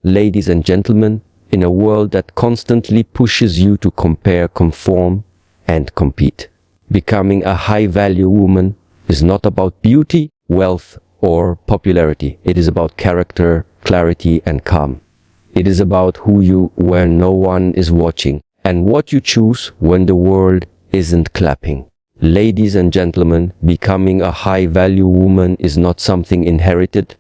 Ladies and gentlemen, in a world that constantly pushes you to compare, conform, and compete, becoming a high-value woman is not about beauty, wealth, or popularity. It is about character, clarity, and calm. It is about who you where no one is watching, and what you choose when the world isn't clapping. Ladies and gentlemen, becoming a high-value woman is not something inherited,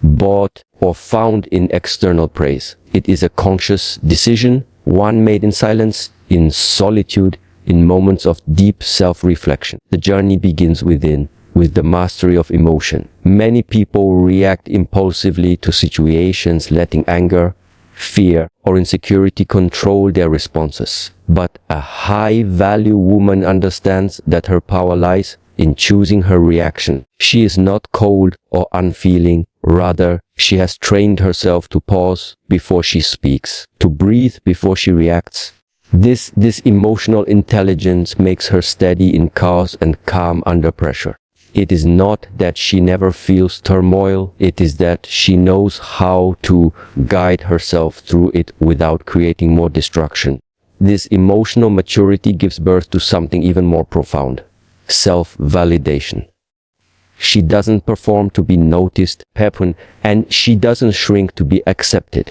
bought, or found in external praise. It is a conscious decision, one made in silence, in solitude, in moments of deep self-reflection. The journey begins within, with the mastery of emotion. Many people react impulsively to situations, letting anger, fear, or insecurity control their responses. But a high-value woman understands that her power lies in choosing her reaction. She is not cold or unfeeling. Rather, she has trained herself to pause before she speaks, to breathe before she reacts. This emotional intelligence makes her steady in chaos and calm under pressure. It is not that she never feels turmoil, it is that she knows how to guide herself through it without creating more destruction. This emotional maturity gives birth to something even more profound: self-validation. She doesn't perform to be noticed, and she doesn't shrink to be accepted.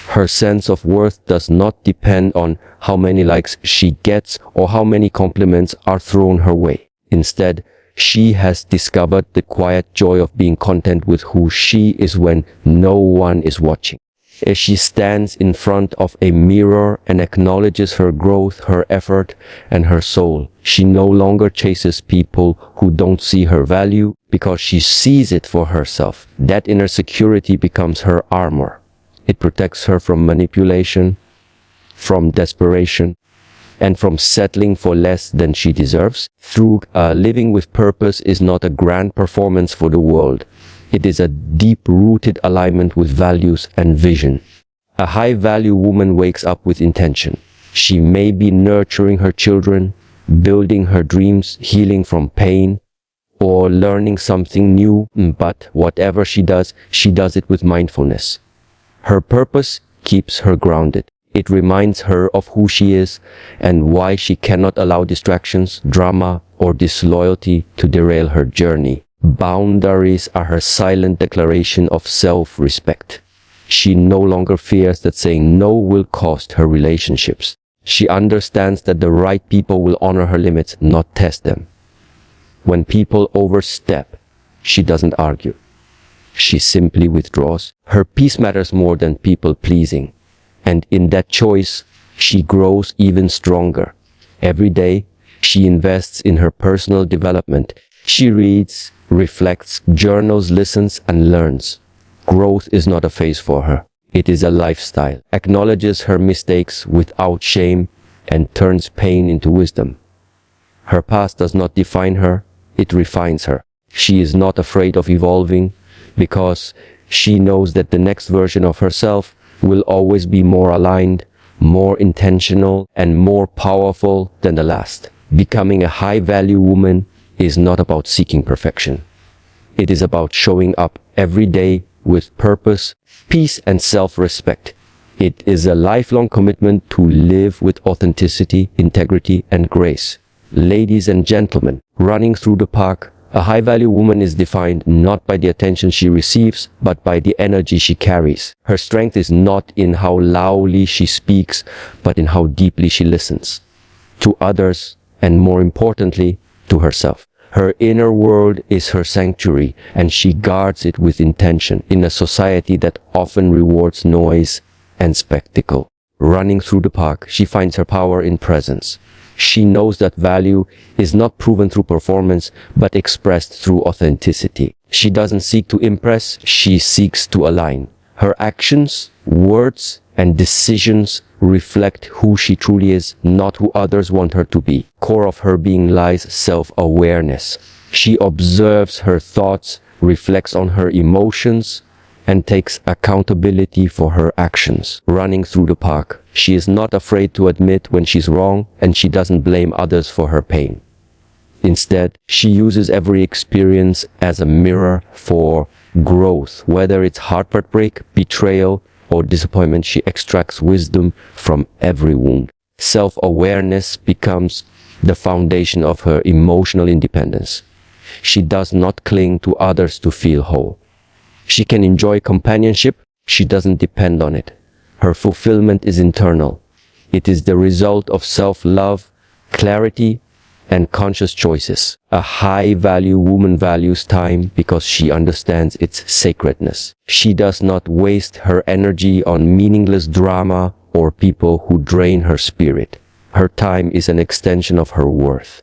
Her sense of worth does not depend on how many likes she gets or how many compliments are thrown her way. Instead, she has discovered the quiet joy of being content with who she is when no one is watching. As she stands in front of a mirror and acknowledges her growth, her effort, and her soul, she no longer chases people who don't see her value because she sees it for herself. That inner security becomes her armor. It protects her from manipulation, from desperation, and from settling for less than she deserves. Living with purpose is not a grand performance for the world. It is a deep-rooted alignment with values and vision. A high-value woman wakes up with intention. She may be nurturing her children, building her dreams, healing from pain, or learning something new, but whatever she does it with mindfulness. Her purpose keeps her grounded. It reminds her of who she is and why she cannot allow distractions, drama, or disloyalty to derail her journey. Boundaries are her silent declaration of self-respect. She no longer fears that saying no will cost her relationships. She understands that the right people will honor her limits, not test them. When people overstep, she doesn't argue. She simply withdraws. Her peace matters more than people pleasing. And in that choice, she grows even stronger. Every day, she invests in her personal development. She reads, reflects, journals, listens, and learns. Growth is not a phase for her. It is a lifestyle. Acknowledges her mistakes without shame and turns pain into wisdom. Her past does not define her, it refines her. She is not afraid of evolving because she knows that the next version of herself will always be more aligned, more intentional, and more powerful than the last. Becoming a high-value woman is not about seeking perfection. It is about showing up every day with purpose, peace, and self-respect. It is a lifelong commitment to live with authenticity, integrity, and grace. Ladies and gentlemen, running through the park, a high-value woman is defined not by the attention she receives, but by the energy she carries. Her strength is not in how loudly she speaks, but in how deeply she listens. To others, and more importantly, to herself. Her inner world is her sanctuary, and she guards it with intention in a society that often rewards noise and spectacle. Running through the park, she finds her power in presence. She knows that value is not proven through performance, but expressed through authenticity. She doesn't seek to impress, she seeks to align. Her actions, words, and decisions reflect who she truly is, not who others want her to be. Core of her being lies self-awareness. She observes her thoughts, reflects on her emotions, and takes accountability for her actions. Running through the park, she is not afraid to admit when she's wrong, and she doesn't blame others for her pain. Instead, she uses every experience as a mirror for growth, whether it's heartbreak, betrayal, or disappointment, she extracts wisdom from every wound. Self-awareness becomes the foundation of her emotional independence. She does not cling to others to feel whole. She can enjoy companionship, she doesn't depend on it. Her fulfillment is internal. It is the result of self-love, clarity, and conscious choices. A high-value woman values time because she understands its sacredness. She does not waste her energy on meaningless drama or people who drain her spirit. Her time is an extension of her worth.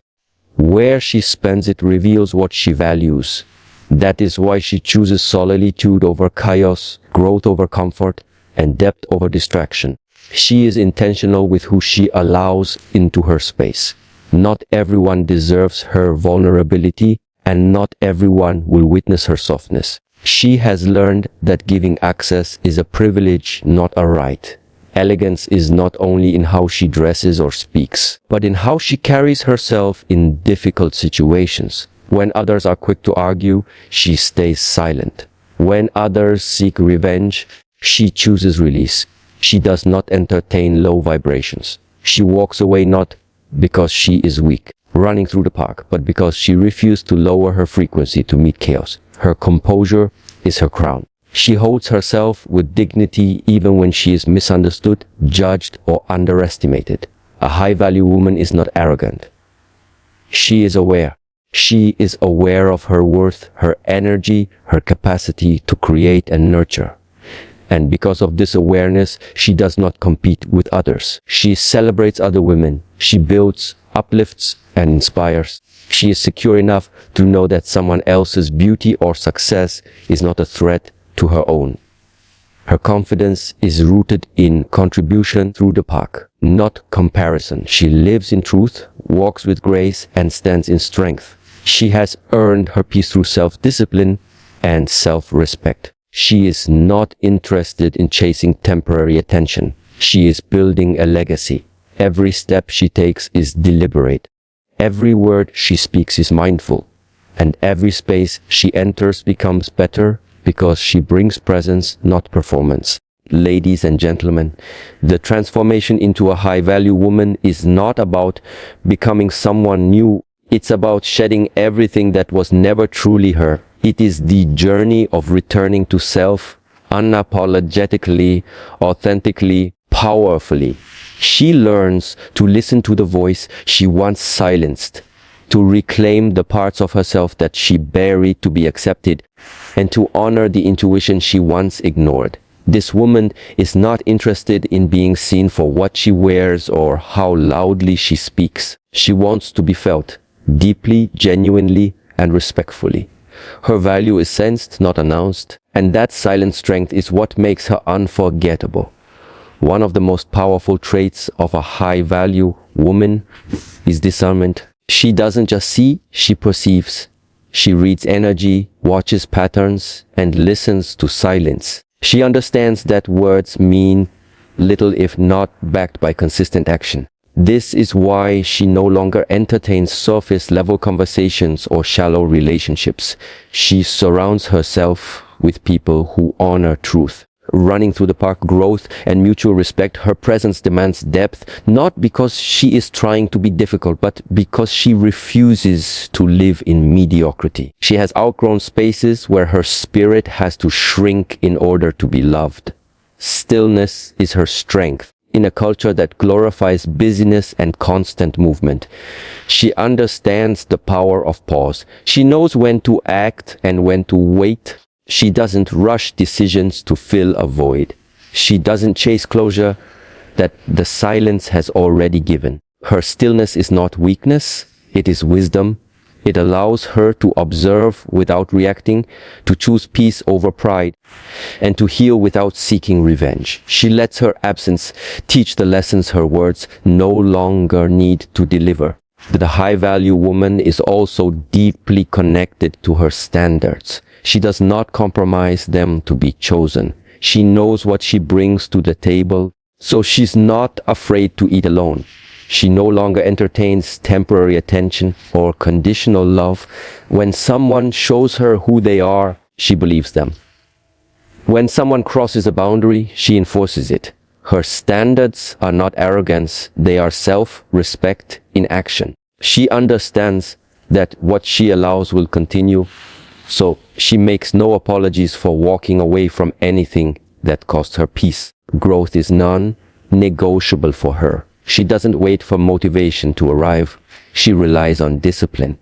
Where she spends it reveals what she values. That is why she chooses solitude over chaos, growth over comfort, and depth over distraction. She is intentional with who she allows into her space. Not everyone deserves her vulnerability, and not everyone will witness her softness. She has learned that giving access is a privilege, not a right. Elegance is not only in how she dresses or speaks, but in how she carries herself in difficult situations. When others are quick to argue, she stays silent. When others seek revenge, she chooses release. She does not entertain low vibrations. She walks away not because she is weak, running through the park, but because she refused to lower her frequency to meet chaos. Her composure is her crown. She holds herself with dignity even when she is misunderstood, judged, or underestimated. A high-value woman is not arrogant. She is aware. She is aware of her worth, her energy, her capacity to create and nurture. And because of this awareness, she does not compete with others. She celebrates other women. She builds, uplifts, and inspires. She is secure enough to know that someone else's beauty or success is not a threat to her own. Her confidence is rooted in contribution through the park, not comparison. She lives in truth, walks with grace, and stands in strength. She has earned her peace through self-discipline and self-respect. She is not interested in chasing temporary attention. She is building a legacy. Every step she takes is deliberate. Every word she speaks is mindful. And every space she enters becomes better because she brings presence, not performance. Ladies and gentlemen, the transformation into a high-value woman is not about becoming someone new. It's about shedding everything that was never truly her. It is the journey of returning to self, unapologetically, authentically, powerfully. She learns to listen to the voice she once silenced, to reclaim the parts of herself that she buried to be accepted, and to honor the intuition she once ignored. This woman is not interested in being seen for what she wears or how loudly she speaks. She wants to be felt, deeply, genuinely, and respectfully. Her value is sensed, not announced, and that silent strength is what makes her unforgettable. One of the most powerful traits of a high-value woman is discernment. She doesn't just see, she perceives. She reads energy, watches patterns, and listens to silence. She understands that words mean little if not backed by consistent action. This is why she no longer entertains surface-level conversations or shallow relationships. She surrounds herself with people who honor truth. Running through the park, growth and mutual respect, her presence demands depth, not because she is trying to be difficult, but because she refuses to live in mediocrity. She has outgrown spaces where her spirit has to shrink in order to be loved. Stillness is her strength. In a culture that glorifies busyness and constant movement, she understands the power of pause. She knows when to act and when to wait. She doesn't rush decisions to fill a void. She doesn't chase closure that the silence has already given. Her stillness is not weakness, it is wisdom. It allows her to observe without reacting, to choose peace over pride, and to heal without seeking revenge. She lets her absence teach the lessons her words no longer need to deliver. The high-value woman is also deeply connected to her standards. She does not compromise them to be chosen. She knows what she brings to the table, so she's not afraid to eat alone. She no longer entertains temporary attention or conditional love. When someone shows her who they are, she believes them. When someone crosses a boundary, she enforces it. Her standards are not arrogance, they are self-respect in action. She understands that what she allows will continue, so she makes no apologies for walking away from anything that costs her peace. Growth is non-negotiable for her. She doesn't wait for motivation to arrive. She relies on discipline.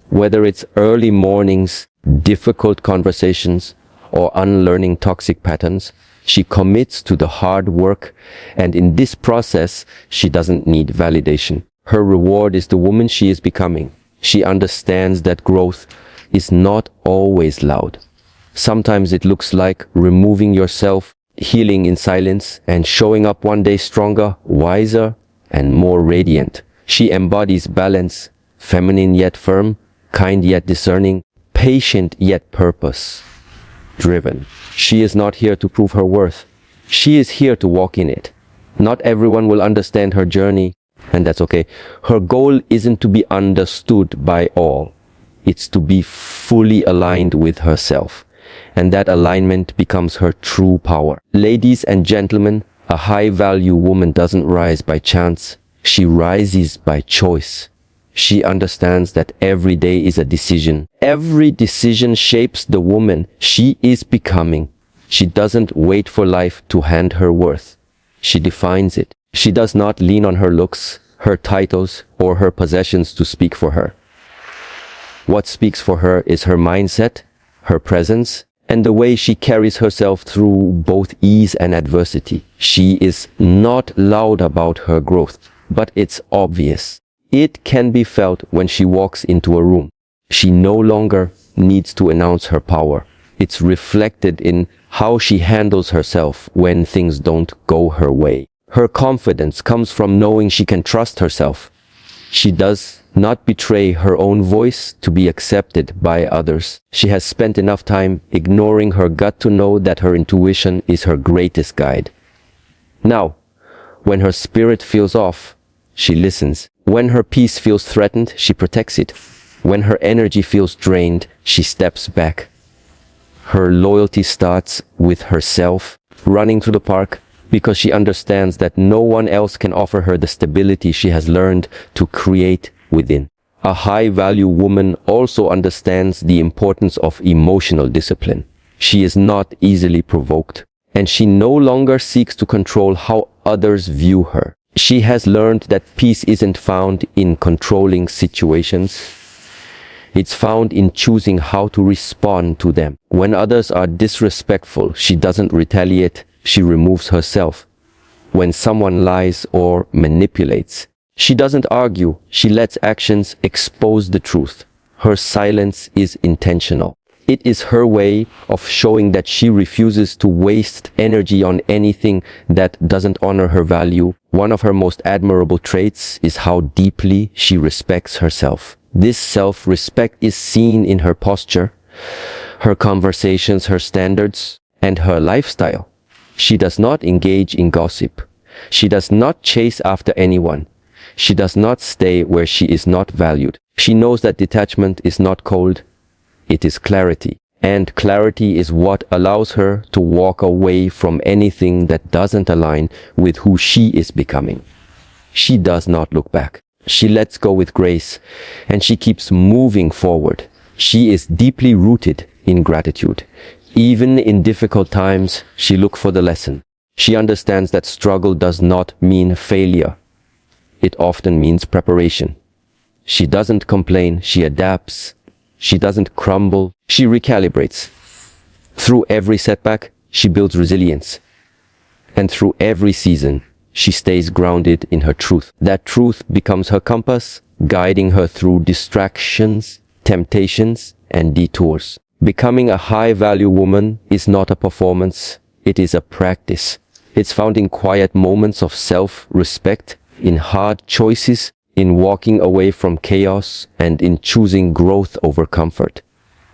Whether it's early mornings, difficult conversations, or unlearning toxic patterns, she commits to the hard work, and in this process, she doesn't need validation. Her reward is the woman she is becoming. She understands that growth is not always loud. Sometimes it looks like removing yourself, healing in silence, and showing up one day stronger, wiser, and more radiant. She embodies balance, feminine yet firm, kind yet discerning, patient yet purpose-driven. She is not here to prove her worth. She is here to walk in it. Not everyone will understand her journey, and that's okay. Her goal isn't to be understood by all. It's to be fully aligned with herself. And that alignment becomes her true power. Ladies and gentlemen, a high-value woman doesn't rise by chance. She rises by choice. She understands that every day is a decision. Every decision shapes the woman she is becoming. She doesn't wait for life to hand her worth. She defines it. She does not lean on her looks, her titles, or her possessions to speak for her. What speaks for her is her mindset, her presence, and the way she carries herself through both ease and adversity. She is not loud about her growth, but it's obvious. It can be felt when she walks into a room. She no longer needs to announce her power. It's reflected in how she handles herself when things don't go her way. Her confidence comes from knowing she can trust herself. She does not betray her own voice to be accepted by others. She has spent enough time ignoring her gut to know that her intuition is her greatest guide. Now, when her spirit feels off, she listens. When her peace feels threatened, she protects it. When her energy feels drained, she steps back. Her loyalty starts with herself, running through the park, because she understands that no one else can offer her the stability she has learned to create within. A high-value woman also understands the importance of emotional discipline. She is not easily provoked, and she no longer seeks to control how others view her. She has learned that peace isn't found in controlling situations. It's found in choosing how to respond to them. When others are disrespectful, she doesn't retaliate, she removes herself. When someone lies or manipulates, she doesn't argue, she lets actions expose the truth. Her silence is intentional. It is her way of showing that she refuses to waste energy on anything that doesn't honor her value. One of her most admirable traits is how deeply she respects herself. This self-respect is seen in her posture, her conversations, her standards, and her lifestyle. She does not engage in gossip. She does not chase after anyone. She does not stay where she is not valued. She knows that detachment is not cold. It is clarity. And clarity is what allows her to walk away from anything that doesn't align with who she is becoming. She does not look back. She lets go with grace, and she keeps moving forward. She is deeply rooted in gratitude. Even in difficult times, she looks for the lesson. She understands that struggle does not mean failure. It often means preparation. She doesn't complain, she adapts. She doesn't crumble, she recalibrates. Through every setback, she builds resilience. And through every season, she stays grounded in her truth. That truth becomes her compass, guiding her through distractions, temptations, and detours. Becoming a high-value woman is not a performance, it is a practice. It's found in quiet moments of self-respect, in hard choices, in walking away from chaos, and in choosing growth over comfort.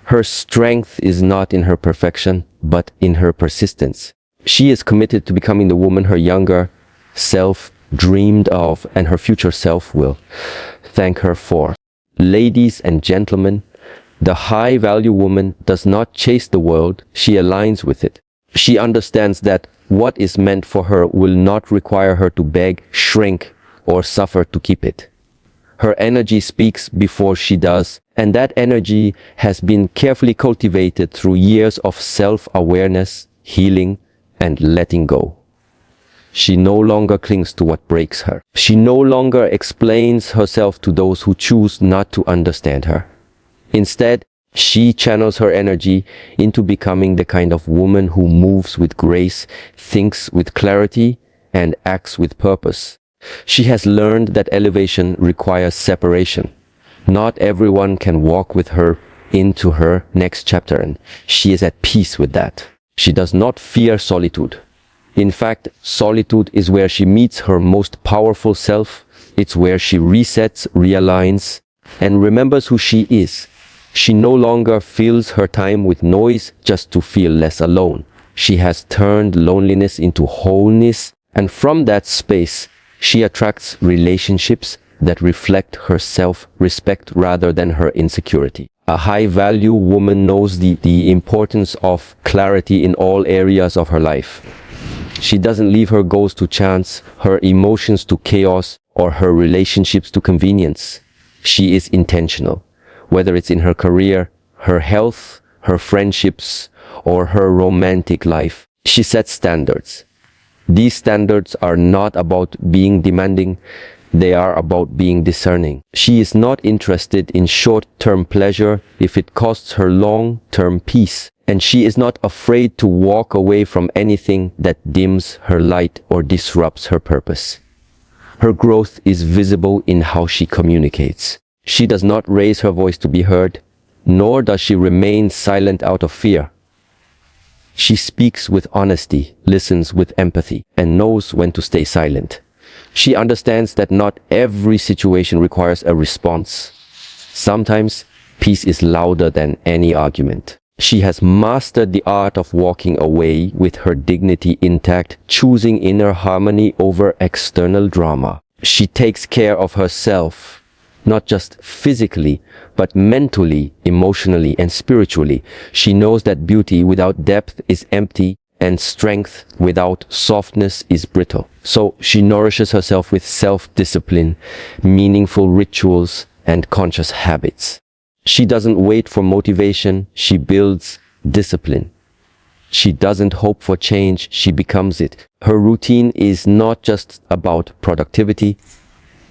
Her strength is not in her perfection, but in her persistence. She is committed to becoming the woman her younger self dreamed of, and her future self will thank her for. Ladies and gentlemen, the high-value woman does not chase the world, she aligns with it. She understands that what is meant for her will not require her to beg, shrink, or suffer to keep it. Her energy speaks before she does, and that energy has been carefully cultivated through years of self-awareness, healing, and letting go. She no longer clings to what breaks her. She no longer explains herself to those who choose not to understand her. Instead, she channels her energy into becoming the kind of woman who moves with grace, thinks with clarity, and acts with purpose. She has learned that elevation requires separation. Not everyone can walk with her into her next chapter, and she is at peace with that. She does not fear solitude. In fact, solitude is where she meets her most powerful self. It's where she resets, realigns, and remembers who she is. She no longer fills her time with noise just to feel less alone. She has turned loneliness into wholeness, and from that space, she attracts relationships that reflect her self-respect rather than her insecurity. A high-value woman knows the importance of clarity in all areas of her life. She doesn't leave her goals to chance, her emotions to chaos, or her relationships to convenience. She is intentional, whether it's in her career, her health, her friendships, or her romantic life. She sets standards. These standards are not about being demanding, they are about being discerning. She is not interested in short-term pleasure if it costs her long-term peace. And she is not afraid to walk away from anything that dims her light or disrupts her purpose. Her growth is visible in how she communicates. She does not raise her voice to be heard, nor does she remain silent out of fear. She speaks with honesty, listens with empathy, and knows when to stay silent. She understands that not every situation requires a response. Sometimes, peace is louder than any argument. She has mastered the art of walking away with her dignity intact, choosing inner harmony over external drama. She takes care of herself, not just physically, but mentally, emotionally, and spiritually. She knows that beauty without depth is empty, and strength without softness is brittle. So she nourishes herself with self-discipline, meaningful rituals, and conscious habits. She doesn't wait for motivation, she builds discipline. She doesn't hope for change, she becomes it. Her routine is not just about productivity,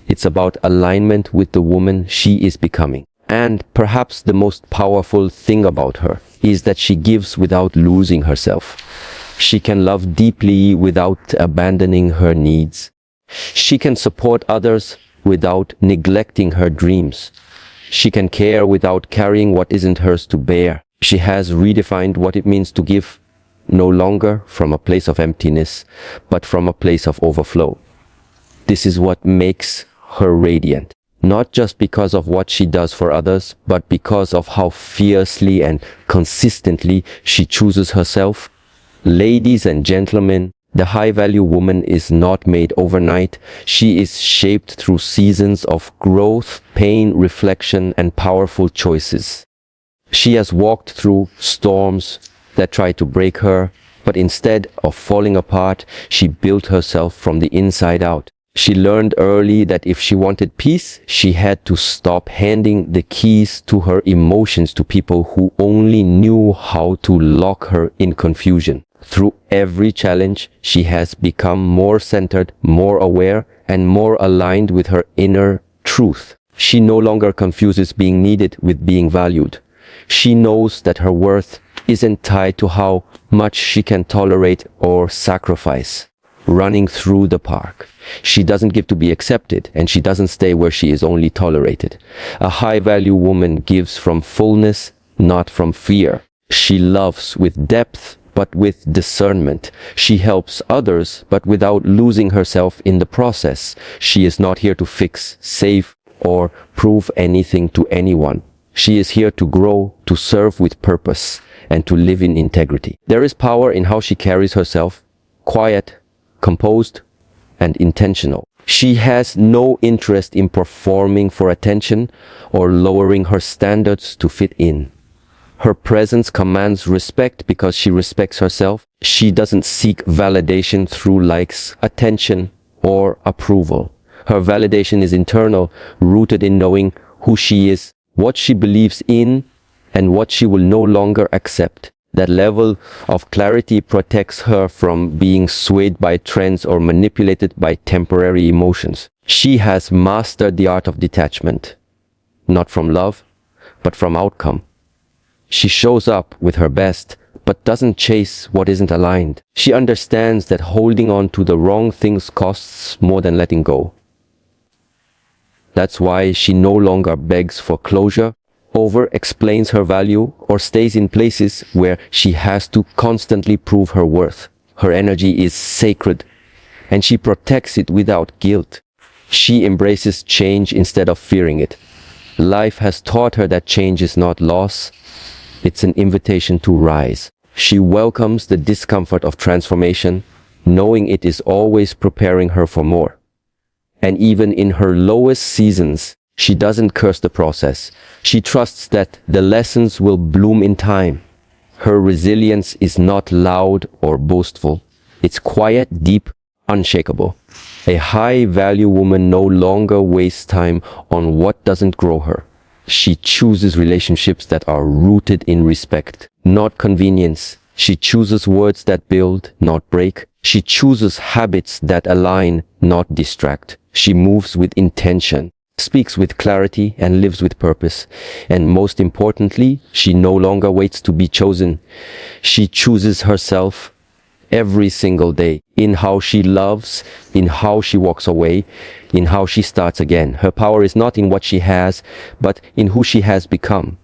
it's about alignment with the woman she is becoming. And perhaps the most powerful thing about her is that she gives without losing herself. She can love deeply without abandoning her needs. She can support others without neglecting her dreams. She can care without carrying what isn't hers to bear. She has redefined what it means to give, no longer from a place of emptiness, but from a place of overflow. This is what makes her radiant, not just because of what she does for others, but because of how fiercely and consistently she chooses herself. Ladies and gentlemen, the high-value woman is not made overnight. She is shaped through seasons of growth, pain, reflection, and powerful choices. She has walked through storms that tried to break her, but instead of falling apart, she built herself from the inside out. She learned early that if she wanted peace, she had to stop handing the keys to her emotions to people who only knew how to lock her in confusion. Through every challenge, she has become more centered, more aware, and more aligned with her inner truth. She no longer confuses being needed with being valued. She knows that her worth isn't tied to how much she can tolerate or sacrifice. Running through the park, she doesn't give to be accepted, and she doesn't stay where she is only tolerated. A high-value woman gives from fullness, not from fear. She loves with depth, but with discernment. She helps others, but without losing herself in the process. She is not here to fix, save, or prove anything to anyone. She is here to grow, to serve with purpose, and to live in integrity. There is power in how she carries herself, quiet, composed, and intentional. She has no interest in performing for attention or lowering her standards to fit in. Her presence commands respect because she respects herself. She doesn't seek validation through likes, attention, or approval. Her validation is internal, rooted in knowing who she is, what she believes in, and what she will no longer accept. That level of clarity protects her from being swayed by trends or manipulated by temporary emotions. She has mastered the art of detachment, not from love, but from outcome. She shows up with her best, but doesn't chase what isn't aligned. She understands that holding on to the wrong things costs more than letting go. That's why she no longer begs for closure, over-explains her value, or stays in places where she has to constantly prove her worth. Her energy is sacred, and she protects it without guilt. She embraces change instead of fearing it. Life has taught her that change is not loss, it's an invitation to rise. She welcomes the discomfort of transformation, knowing it is always preparing her for more. And even in her lowest seasons, she doesn't curse the process. She trusts that the lessons will bloom in time. Her resilience is not loud or boastful. It's quiet, deep, unshakable. A high-value woman no longer wastes time on what doesn't grow her. She chooses relationships that are rooted in respect, not convenience. She chooses words that build, not break. She chooses habits that align, not distract. She moves with intention, speaks with clarity, and lives with purpose. And most importantly, she no longer waits to be chosen. She chooses herself every single day, in how she loves, in how she walks away, in how she starts again. Her power is not in what she has, but in who she has become.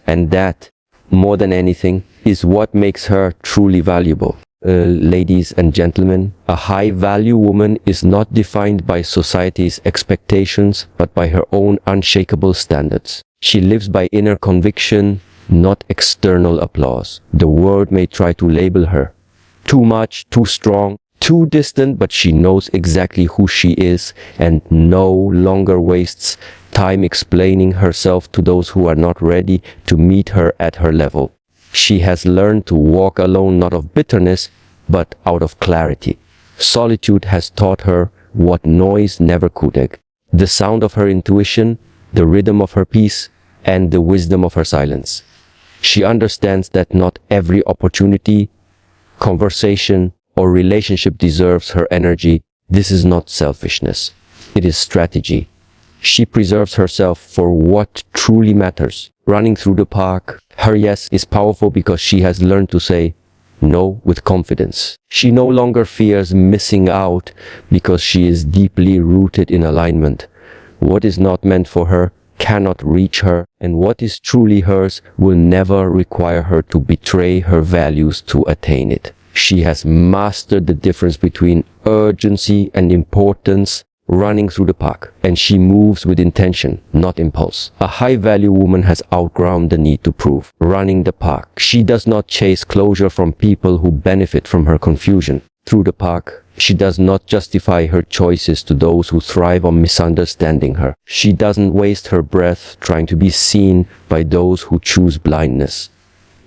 And that, more than anything, is what makes her truly valuable. Ladies and gentlemen, a high-value woman is not defined by society's expectations, but by her own unshakable standards. She lives by inner conviction, not external applause. The world may try to label her too much, too strong, too distant, but she knows exactly who she is and no longer wastes time explaining herself to those who are not ready to meet her at her level. She has learned to walk alone not of bitterness, but out of clarity. Solitude has taught her what noise never could. The sound of her intuition, the rhythm of her peace, and the wisdom of her silence. She understands that not every opportunity, conversation, or relationship deserves her energy. This is not selfishness. It is strategy. She preserves herself for what truly matters. Running through the park, her yes is powerful because she has learned to say no with confidence. She no longer fears missing out because she is deeply rooted in alignment. What is not meant for her cannot reach her, and what is truly hers will never require her to betray her values to attain it. She has mastered the difference between urgency and importance, running through the park, and she moves with intention, not impulse. A high-value woman has outgrown the need to prove. Running the park, she does not chase closure from people who benefit from her confusion. Through the park, she does not justify her choices to those who thrive on misunderstanding her. She doesn't waste her breath trying to be seen by those who choose blindness.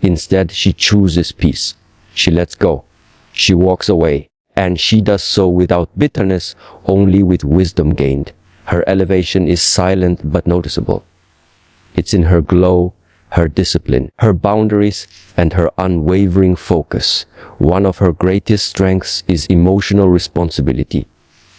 Instead, she chooses peace. She lets go. She walks away. And she does so without bitterness, only with wisdom gained. Her elevation is silent but noticeable. It's in her glow, her discipline, her boundaries, and her unwavering focus. One of her greatest strengths is emotional responsibility.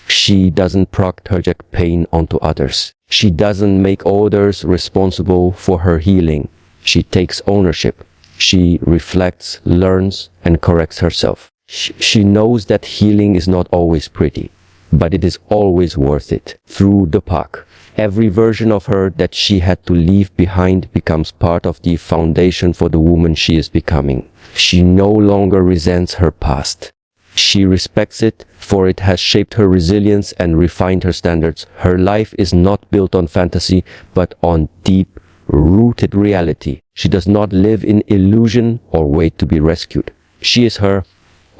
She doesn't project pain onto others. She doesn't make others responsible for her healing. She takes ownership. She reflects, learns, and corrects herself. She knows that healing is not always pretty, but it is always worth it. Through the park, every version of her that she had to leave behind becomes part of the foundation for the woman she is becoming. She no longer resents her past. She respects it, for it has shaped her resilience and refined her standards. Her life is not built on fantasy, but on deep, rooted reality. She does not live in illusion or wait to be rescued. She is her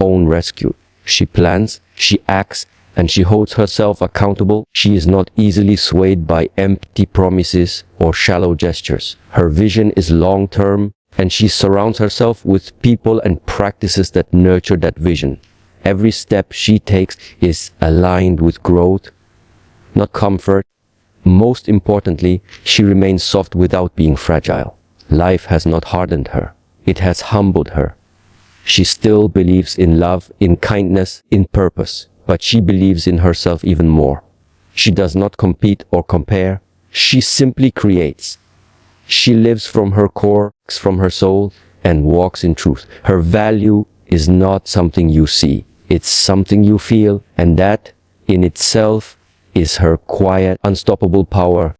own rescue. She plans, she acts, and she holds herself accountable. She is not easily swayed by empty promises or shallow gestures. Her vision is long-term, And she surrounds herself with people and practices that nurture that vision. Every step she takes is aligned with growth, not comfort. Most importantly, she remains soft without being fragile. Life has not hardened her. It has humbled her. She still believes in love, in kindness, in purpose, but she believes in herself even more. She does not compete or compare. She simply creates. She lives from her core, from her soul, and walks in truth. Her value is not something you see. It's something you feel, and that, in itself, is her quiet, unstoppable power.